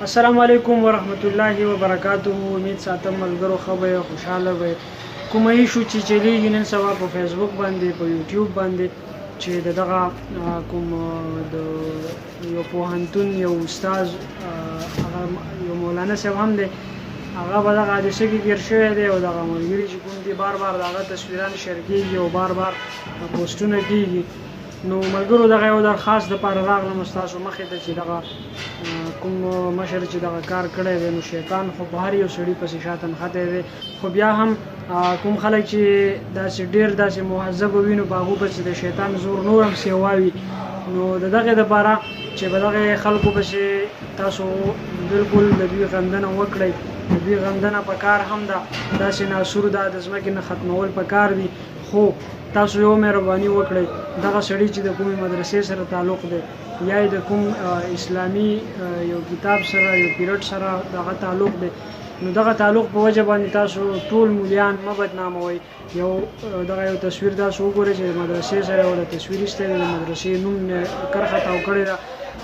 السلام علیکم ورحمت الله وبرکاته. امید ساتم ملګرو ښه به خوشحاله به کومه ایشو چې چلیږي نن سبا په فیسبوک باندې په یوټیوب باندې چې دغه کوم د یو پوهنتون یو استاد هغه یو مولانا صاحب هم دی، هغه به دغه حادثه کې ګیر شوی دی او دغه ملګري چې کوم دي بار بار دغه تصویران شیر کېږي او بار بار پوسټونه کېږي. نو ملګرو دغه یو درخواست دپاره راغلم ستاسو مخې ته چې دغه کوم مشر چې دغه کار کړی دی نو شیطان خو په هر یو سړي پسې شاته نښتی دی، خو بیا هم کوم خلک چې داسې ډېر داسې مهذبه وي نو په هغو پسې د شیطان زور نور هم سیوا وي. نو د دغې دپاره چې په دغې خلکو پسې تاسو بلکل د دوی غندنه وکړئ، د دوی غندنه په کار هم ده، داسې ناسور ده د ځمکې نه ختمول په کار دي، خو تاسو یو مهرباني وکړئ دغه سړي چې د کومې مدرسې سره تعلق دی یا د کوم اسلامي یو کتاب سره یو پیرډ سره دغه تعلق دی نو دغه تعلق په وجه باندې تاسو ټول مولیان مه بدناموئ. یو دغه یو تصویر تاسو وګورئ چې د مدرسې سره یو د تصویر ایستی دی، د مدرسې نوم کرښه تاو کړې ده،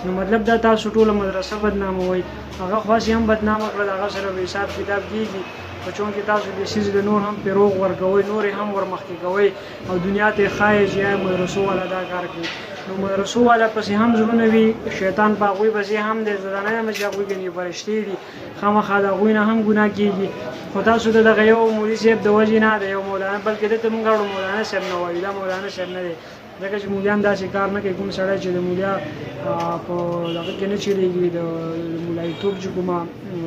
نو مطلب دا تاسو ټوله مدرسه بدناموئ. هغه خاص هم بدنامه کړه، د هغه سره به حساب کتاب کېږي په چونکې تاسو د سیز د نور هم پیروغ ورکوئ، نور هم ورمخکې کوئ او دنیا ته یې ښایئ چې یا مدرسو والا دا کار کوي. نو مدرسو والا پسې هم زړونه وي، شیطان په هغوی پسې هم دی، زه دا نه یم چې هغوی ګنې فرشتې دي، خامخا د هغوی نه هم ګناه کېږي. خو تاسو د دغه یو مولي صاحب د وجې نه د یو مولانا، بلکې دته مونږ اړو مولانا صاحب نه وایو، دا مولانا صاحب نه دی، ځکه چې مولیان داسې کار نه کوي. کوم سړی چې د مولیا په دغه کې نه چلېږي، د مولایتوب چې کومه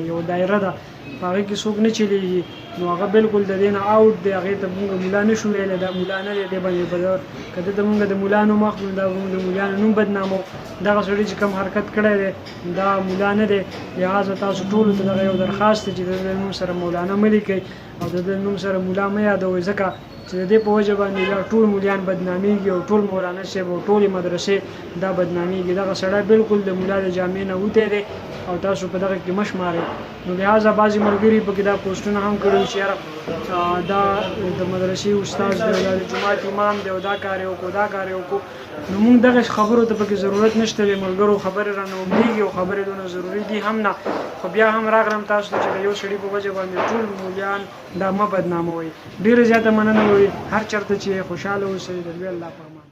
یو دایره ده په هغې کې څوک نه چلېږي نو هغه بلکل د دې نه آوټ دی، هغې ته مونږ مولا نه شو ویلی، دا مولا نه دی، دې باندې به که دته مونږ د مولا نوم اخلو دا مونږ د مولیانو نوم بدنامو. دغه سړي چې کوم حرکت کړی دی دا مولا نه دی، لهذا تاسو ټولو ته دغه یو درخواست دی چې د دې نوم سره مولانا مه لیکئ او د دې نوم سره مولا مه یادوئ، ځکه چې د دې په وجه باندې دا ټول مولیان بدنامېږي او ټول مولانا صاحب او ټولې مدرسې دا بدنامېږي. دغه سړی بلکل د مولا د جامې نه وتی دی او تاسو په دغه کې مه شمارئ. نو لهذا بعضې ملګري پکې دا پوسټونه هم کړي چې یاره دا د مدرسې استاد دی، دا د جومات امام دی او دا کار یې وکړو دا کار یې وکړو. نو مونږ دغه خبرو ته پکې ضرورت نشته دی، ملګرو خبرې رانه اوږدېږي او خبرې دونه ضروري دي هم نه، خو بیا هم راغلم تاسو ته چې د یو سړي په وجه باندې ټول مولیان دا مه بدناموئ. ډېره زیاته مننه وي، هر چېرته چې خوشحاله اوسئ، د لوی الله په امان.